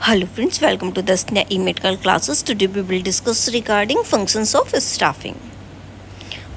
Hello friends, welcome to the SNAE Medical classes. Today we will discuss regarding functions of staffing.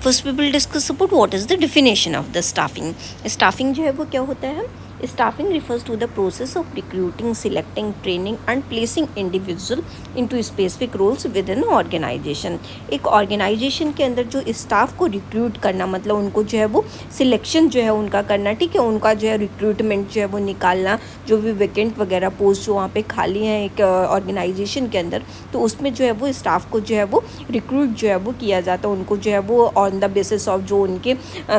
First we will discuss about what is the definition of the staffing. Staffing जो है वो क्या होता है? Staffing refers to the process of recruiting, selecting, training and placing individual into specific roles within an organization. एक organization के अंदर जो staff को recruit करना, मतलब उनको जो है वो selection जो है उनका करना, ठीक है, उनका जो है recruitment जो है वो निकालना, जो भी vacant वगैरह post जो वहाँ पे खाली हैं एक organization के अंदर, तो उसमें जो है वो staff को जो है वो recruit जो है वो किया जाता है. उनको जो है वो on the basis of जो उनके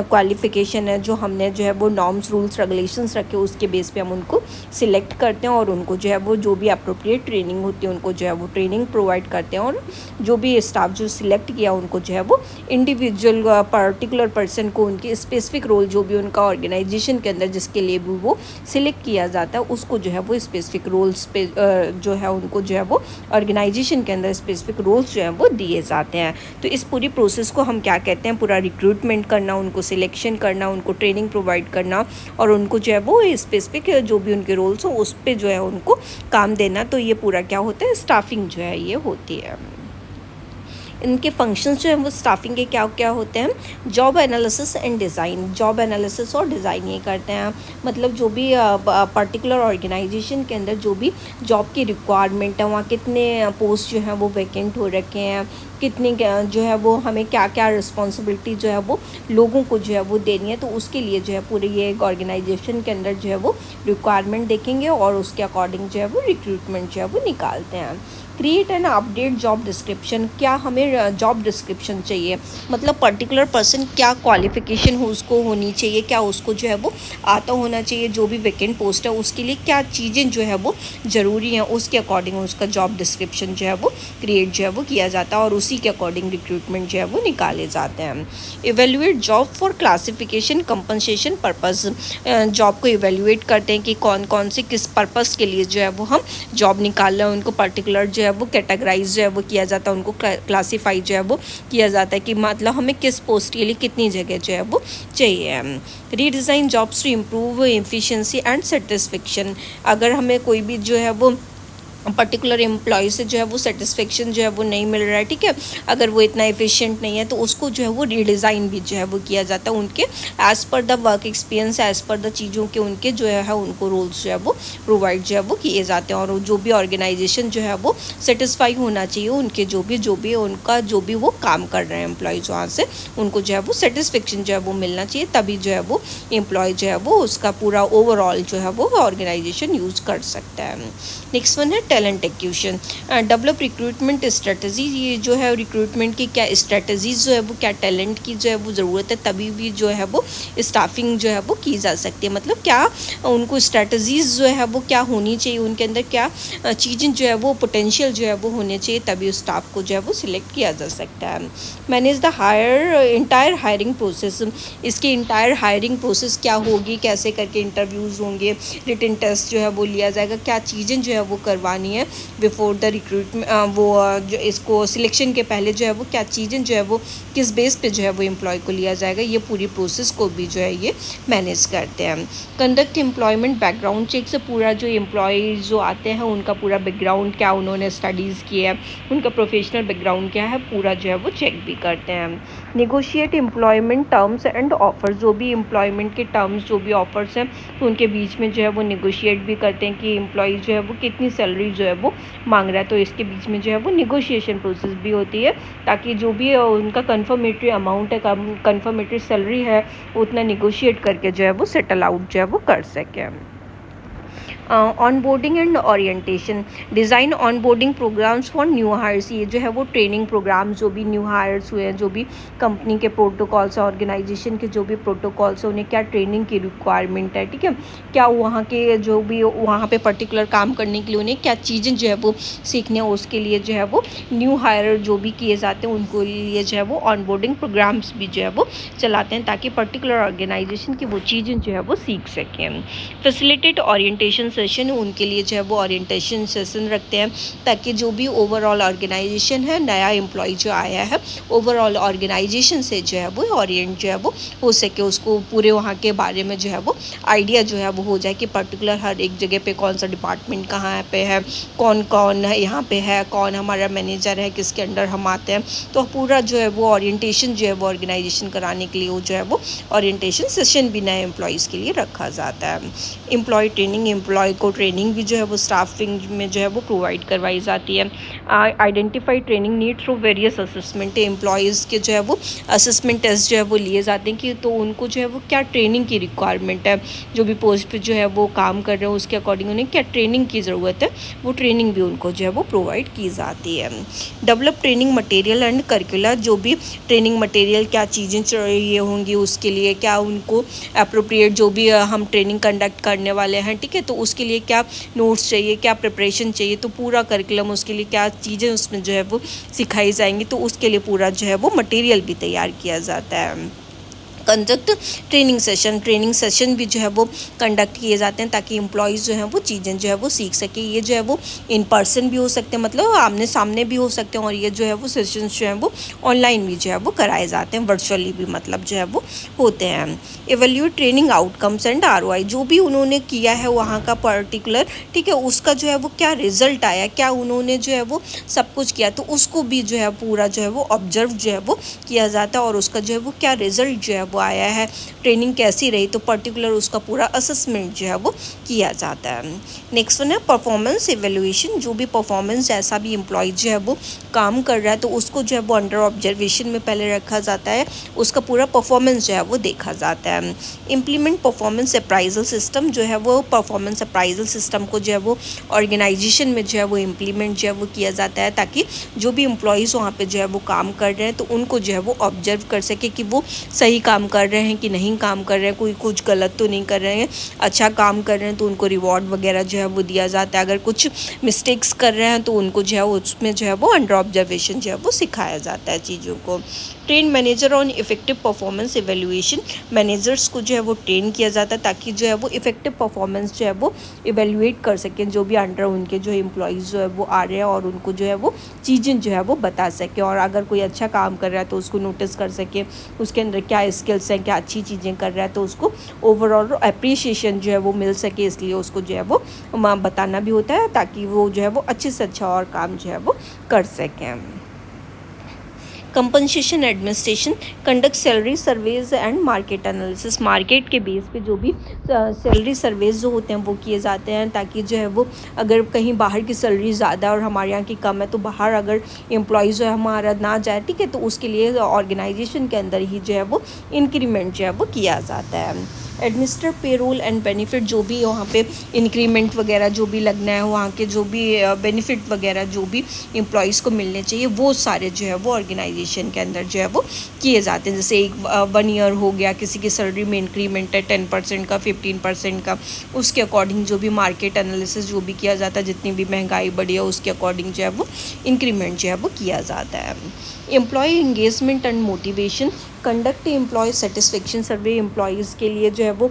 qualification है, जो हमने जो है वो norms, rules, regulations रखे उसके बेस पे हम उनको सिलेक्ट करते हैं और उनको जो है वो जो भी अप्रोप्रिएट ट्रेनिंग होती है उनको जो है वो ट्रेनिंग प्रोवाइड करते हैं. और जो भी स्टाफ जो सिलेक्ट किया उनको जो है वो इंडिविजुअल पर्टिकुलर पर्सन को उनके स्पेसिफिक रोल जो भी उनका ऑर्गेनाइजेशन के अंदर जिसके लिए भी वो सिलेक्ट किया जाता है उसको जो है वो स्पेसिफिक रोल्स पे जो है उनको जो है वो ऑर्गेनाइजेशन के अंदर स्पेसिफिक रोल्स जो है वो दिए जाते हैं. तो इस पूरी प्रोसेस को हम क्या कहते हैं? पूरा रिक्रूटमेंट करना, उनको सिलेक्शन करना, उनको ट्रेनिंग प्रोवाइड करना और उनको जो है वो स्पेसिफिक जो भी उनके रोल्स हो उस पे जो है उनको काम देना. तो ये पूरा क्या होता है? स्टाफिंग जो है ये होती है. इनके फंक्शंस जो हैं वो स्टाफिंग के क्या क्या होते हैं? Job analysis and design. Job analysis और डिज़ाइन ये करते हैं, मतलब जो भी पर्टिकुलर ऑर्गेनाइजेशन के अंदर जो भी जॉब की रिक्वायरमेंट है, वहाँ कितने पोस्ट जो हैं वो वैकेंट हो रखे हैं, कितनी जो है वो हमें क्या क्या रिस्पॉन्सिबिलिटी जो है वो लोगों को जो है वो देनी है, तो उसके लिए जो है पूरे ये एक ऑर्गेनाइजेशन के अंदर जो है वो रिक्वायरमेंट देखेंगे और उसके अकॉर्डिंग जो है वो रिक्रूटमेंट जो है वो निकालते हैं. Create and update job description. क्या हमें जॉब डिस्क्रिप्शन चाहिए, मतलब पर्टिकुलर पर्सन क्या क्वालिफिकेशन हो उसको होनी चाहिए, क्या उसको जो है वो आता होना चाहिए, जो भी वैकेंट पोस्ट है उसके लिए क्या चीज़ें जो है वो ज़रूरी हैं, उसके अकॉर्डिंग उसका जॉब डिस्क्रिप्शन जो है वो क्रिएट जो है वो किया जाता है और उसी के अकॉर्डिंग रिक्रूटमेंट जो है वो निकाले जाते हैं. Evaluate job for classification compensation purpose. Job को इवेल्युएट करते हैं कि कौन कौन से किस पर्पज़ के लिए जो है वो हम जॉब निकाल रहे हैं, उनको पर्टिकुलर जो है वो कैटेगराइज जो है वो किया जाता है, उनको क्लासीफाई जो है वो किया जाता है कि मतलब हमें किस पोस्ट के लिए कितनी जगह जो है वो चाहिए. Redesign jobs to improve efficiency and satisfaction. अगर हमें कोई भी जो है वो पर्टिकुलर एम्प्लॉय से जो है वो सेटिस्फेक्शन जो है वो नहीं मिल रहा है, ठीक है, अगर वो इतना एफिशिएंट नहीं है तो उसको जो है वो रीडिज़ाइन भी जो है वो किया जाता है. उनके as per the work experience, as per the चीज़ों के उनके जो है उनको रोल्स जो है वो प्रोवाइड जो है वो किए जाते हैं और जो भी ऑर्गेनाइजेशन जो है वो सेटिस्फाई होना चाहिए उनके जो भी उनका जो भी वो काम कर रहे हैं एम्प्लॉयज़, वहाँ से उनको जो है वो सेटिस्फेक्शन जो है वो मिलना चाहिए, तभी जो है वो एम्प्लॉय जो है वो उसका पूरा ओवरऑल जो है वो ऑर्गेनाइजेशन यूज़ कर सकता है. नेक्स्ट वन है talent acquisition. Develop recruitment strategy. ये जो है रिक्रूटमेंट की क्या स्ट्रेटजीज जो है वो क्या टैलेंट की जो है वो ज़रूरत है, तभी भी जो है वो स्टाफिंग जो है वो की जा सकती है. मतलब क्या उनको स्ट्रेटजीज जो है वो क्या होनी चाहिए, उनके अंदर क्या चीज़ें जो है वो पोटेंशियल जो है वो होने चाहिए, तभी उस स्टाफ को जो है वो सिलेक्ट किया जा सकता है. Manage the entire hiring process. इसकी इंटायर हायरिंग प्रोसेस क्या होगी, कैसे करके इंटरव्यूज़ होंगे, रिटन टेस्ट जो है वो लिया जाएगा, क्या चीज़ें जो है वो करवानी है बिफोर द रिक्रूटमेंट, वो जो इसको सिलेक्शन के पहले जो है वो क्या चीज़ें जो है वो किस बेस पे जो है वो एम्प्लॉय को लिया जाएगा, ये पूरी प्रोसेस को भी जो है ये मैनेज करते हैं. Conduct employment background check. से पूरा जो एम्प्लॉय जो आते हैं उनका पूरा बैकग्राउंड क्या उन्होंने स्टडीज़ किया है, उनका प्रोफेशनल बैकग्राउंड क्या है, पूरा जो है वो चेक भी करते हैं. Negotiate employment terms and offers. जो भी एम्प्लॉयमेंट के टर्म्स जो भी ऑफर्स हैं तो उनके बीच में जो है वो नेगोशिएट भी करते हैं कि एम्प्लॉय जो है वो कितनी सैलरी जो है वो मांग रहा है, तो इसके बीच में जो है वो नेगोशिएशन प्रोसेस भी होती है ताकि जो भी उनका कंफर्मेटरी अमाउंट है, कंफर्मेटरी सैलरी है, उतना नेगोशिएट करके जो है वो सेटल आउट जो है वो कर सकें. Onboarding and orientation. Design onboarding programmes for new hires. ये जो है वो ट्रेनिंग प्रोग्राम जो भी न्यू हायर्स हुए हैं, जो भी कंपनी के प्रोटोकॉल्स है, ऑर्गेनाइजेशन के जो भी प्रोटोकॉल्स है, उन्हें क्या ट्रेनिंग की रिक्वायरमेंट है, ठीक है, क्या वहाँ के जो भी वहाँ पे पर्टिकुलर काम करने के लिए उन्हें क्या चीज़ें जो है वो सीखने हैं, उसके लिए जो है वो न्यू हायर जो भी किए जाते हैं उनको लिए जो है वो ऑनबोर्डिंग प्रोग्राम्स भी जो है वो चलाते हैं ताकि पर्टिकुलर ऑर्गेनाइजेशन की वो चीज़ें जो है वो सीख सकें. फैसिलिटेट ओरिएंटेशन सेशन उनके लिए जो है वो ओरिएंटेशन सेशन रखते हैं, ताकि जो भी ओवरऑल ऑर्गेनाइजेशन है, नया एम्प्लॉय जो आया है ओवरऑल ऑर्गेनाइजेशन से जो है वो ओरिएंट जो है वो हो सके, उसको पूरे वहाँ के बारे में जो है वो आइडिया जो है वो हो जाए कि पर्टिकुलर हर एक जगह पे कौन सा डिपार्टमेंट कहाँ पे है, कौन कौन है यहाँ पे है, कौन हमारा मैनेजर है, किसके अंडर हम आते हैं। तो पूरा जो है वो ओरिएंटेशन जो है वो ऑर्गेनाइजेशन कराने के लिए वो जो है वो ओरिएंटेशन सेशन भी नए एम्प्लॉयज़ के लिए रखा जाता है। एम्प्लॉय ट्रेनिंग, एम्प्लॉय को ट्रेनिंग भी जो है वो स्टाफिंग में जो है वो प्रोवाइड करवाई जाती है। Identify training need through various assessment, employees के जो है वो असेसमेंट टेस्ट जो है वो लिए जाते हैं कि तो उनको जो है वो क्या ट्रेनिंग की रिक्वायरमेंट है, जो भी पोस्ट पे जो है वो काम कर रहे हो उसके अकॉर्डिंग उन्हें क्या ट्रेनिंग की ज़रूरत है, वो ट्रेनिंग भी उनको जो है वो प्रोवाइड की जाती है। Develop training material and curricular, जो भी ट्रेनिंग मटेरियल क्या चीज़ें चाहिए होंगी उसके लिए, क्या उनको अप्रोप्रिएट जो भी हम ट्रेनिंग कंडक्ट करने वाले हैं, ठीक है, तो उसके लिए क्या नोट्स चाहिए, क्या प्रिपरेशन चाहिए, तो पूरा करिकुलम उसके लिए क्या चीज़ें उसमें जो है वो सिखाई जाएंगी, तो उसके लिए पूरा जो है वो मटेरियल भी तैयार किया जाता है। कंडक्ट ट्रेनिंग सेशन भी जो है वो कंडक्ट किए जाते हैं, ताकि एम्प्लॉयज़ जो हैं वो चीज़ें जो है वो सीख सके। ये जो है वो इन पर्सन भी हो सकते हैं, मतलब आमने सामने भी हो सकते हैं, और ये जो है वो सेशंस जो हैं वो ऑनलाइन भी जो है वो कराए जाते हैं, वर्चुअली भी मतलब जो है वो होते हैं। Evaluate training outcomes and ROI, जो भी उन्होंने किया है वहाँ का पर्टिकुलर, ठीक है, उसका जो है वो क्या रिजल्ट आया, क्या उन्होंने जो है वो सब कुछ किया, तो उसको भी जो है पूरा जो है वो ऑब्जर्व जो है वो किया जाता है, और उसका जो है वो क्या रिजल्ट जो है वो आया है, ट्रेनिंग कैसी रही, तो पर्टिकुलर उसका पूरा असेसमेंट जो है वो किया जाता है। नेक्स्ट वन है परफॉर्मेंस एवेल्यूएशन, जो भी परफॉर्मेंस जैसा भी एम्प्लॉय जो है वो काम कर रहा है तो उसको जो है वो अंडर ऑब्जर्वेशन में पहले रखा जाता है, उसका पूरा परफॉर्मेंस जो है वो देखा जाता है। इम्प्लीमेंट परफॉर्मेंस अप्राइजल सिस्टम, जो है वो परफॉर्मेंस अप्राइजल सिस्टम को जो है वो ऑर्गेनाइजेशन में जो है वो इम्प्लीमेंट जो है वो किया जाता है, ताकि जो भी एम्प्लॉयज़ वहाँ पे जो है वो काम कर रहे हैं तो उनको जो है वो ऑब्जर्व कर सके कि वो सही काम कर रहे हैं कि नहीं काम कर रहे हैं, कोई कुछ गलत तो नहीं कर रहे हैं, अच्छा काम कर रहे हैं तो उनको रिवॉर्ड वगैरह जो है वो दिया जाता है, अगर कुछ मिस्टेक्स कर रहे हैं तो उनको जो है उसमें जो है वो अंडर ऑब्जर्वेशन जो है वो सिखाया जाता है चीज़ों को। Train manager on effective performance evaluation, managers को जो है वो ट्रेन किया जाता है ताकि जो है वो इफेक्टिव परफॉर्मेंस जो है वो इवेल्यूएट कर सकें, जो भी अंडर उनके जो एम्प्लॉयज़ जो है वो आ रहे हैं, और उनको जो है वो चीज़ें जो है वो बता सकें, और अगर कोई अच्छा काम कर रहा है तो उसको नोटिस कर सके, उसके अंदर क्या स्किल्स हैं, क्या अच्छी चीज़ें कर रहा है, तो उसको ओवरऑल अप्रिशिएशन जो है वो मिल सके, इसलिए उसको जो है वो बताना भी होता है ताकि वो जो है वो अच्छे से अच्छा और काम जो है वो कर सकें। Compensation administration conduct salary surveys and market analysis, market के बेस पे जो भी सैलरी सर्वेज जो होते हैं वो किए जाते हैं, ताकि जो है वो अगर कहीं बाहर की सैलरी ज़्यादा और हमारे यहाँ की कम है तो बाहर अगर एम्प्लॉयज़ जो है हमारा ना जाए, ठीक है, तो उसके लिए ऑर्गेनाइजेशन के अंदर ही जो है वो इंक्रीमेंट जो है वो किया जाता है। एडमिनिस्टर पेरोल एंड बेनिफिट, जो भी वहाँ पे इंक्रीमेंट वगैरह जो भी लगना है, वहाँ के जो भी बेनिफिट वगैरह जो भी एम्प्लॉयज़ को मिलने चाहिए, वो सारे जो है वो ऑर्गेनाइजेशन के अंदर जो है वो किए जाते हैं। जैसे एक 1 ईयर हो गया, किसी की सैलरी में इंक्रीमेंट है 10% का, 15% का, उसके अकॉर्डिंग जो भी मार्केट एनालिसिस जो भी किया जाता है, जितनी भी महंगाई बढ़ी है उसके अकॉर्डिंग जो है वो इंक्रीमेंट जो है वो किया जाता है। Employee engagement and motivation, conduct employee satisfaction survey, employees के लिए जो है वो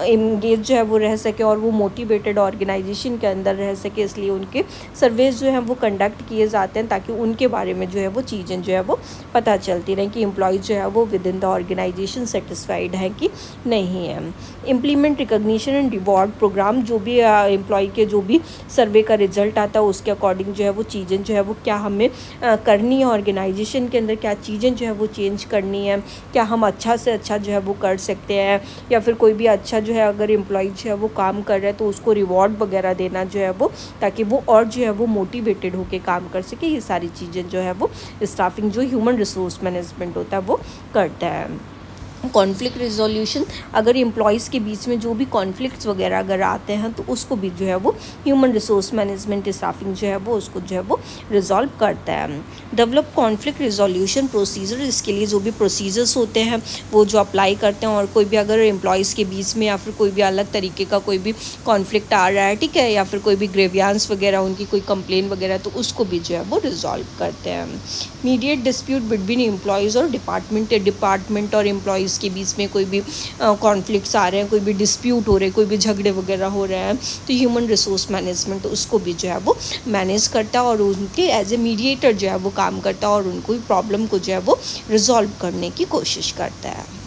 इंगेज जो है वो रह सके और वो मोटिवेटेड ऑर्गेनाइजेशन के अंदर रह सके, इसलिए उनके सर्वेज जो हैं वो कंडक्ट किए जाते हैं ताकि उनके बारे में जो है वो चीज़ें जो है वो पता चलती रहें कि एम्प्लॉयज़ जो है वो within the organisation satisfied है कि नहीं है। Implement recognition and reward programme, जो भी एम्प्लॉय के जो भी सर्वे का रिजल्ट आता है उसके अकॉर्डिंग जो है वो चीज़ें जो है वो क्या हमें करनी है, ऑर्गेनाइजेशन के अंदर क्या चीज़ें जो है वो चेंज करनी है, क्या हम अच्छा से अच्छा जो है वो कर सकते हैं, या फिर कोई भी अच्छा जो है अगर एम्प्लॉय जो है वो काम कर रहा है तो उसको रिवॉर्ड वगैरह देना जो है वो, ताकि वो और जो है वो मोटिवेटेड होकर काम कर सके। ये सारी चीज़ें जो है वो स्टाफिंग जो ह्यूमन रिसोर्स मैनेजमेंट होता है वो करता है। कॉन्फ्लिक्ट रिजोल्यूशन, अगर एम्प्लॉयज़ के बीच में जो भी कॉन्फ्लिक्ट्स वगैरह अगर आते हैं तो उसको भी जो है वो ह्यूमन रिसोर्स मैनेजमेंट स्टाफिंग जो है वो उसको जो है वो रिजॉल्व करता है। डेवलप कॉन्फ्लिक्ट रिजोल्यूशन प्रोसीजर, इसके लिए जो भी प्रोसीजर्स होते हैं वो जो अप्लाई करते हैं, और कोई भी अगर एम्प्लॉयज़ के बीच में या फिर कोई भी अलग तरीके का कोई भी कॉन्फ्लिक्ट आ रहा है, ठीक है, या फिर कोई भी ग्रेवियांस वगैरह उनकी कोई कंप्लेन वगैरह, तो उसको भी जो है वो रिजॉल्व करते हैं। मीडिएट डिस्प्यूट बिटवीन एम्प्लॉयज़ और डिपार्टमेंट और एम्प्लॉयज़ एम्प्लॉयज़ के बीच में कोई भी कॉन्फ्लिक्ट्स आ रहे हैं, कोई भी डिस्प्यूट हो रहे हैं, कोई भी झगड़े वगैरह हो रहे हैं, तो ह्यूमन रिसोर्स मैनेजमेंट उसको भी जो है वो मैनेज करता है और उनके एज ए मीडिएटर जो है वो काम करता है और उनको प्रॉब्लम को जो है वो रिजॉल्व करने की कोशिश करता है।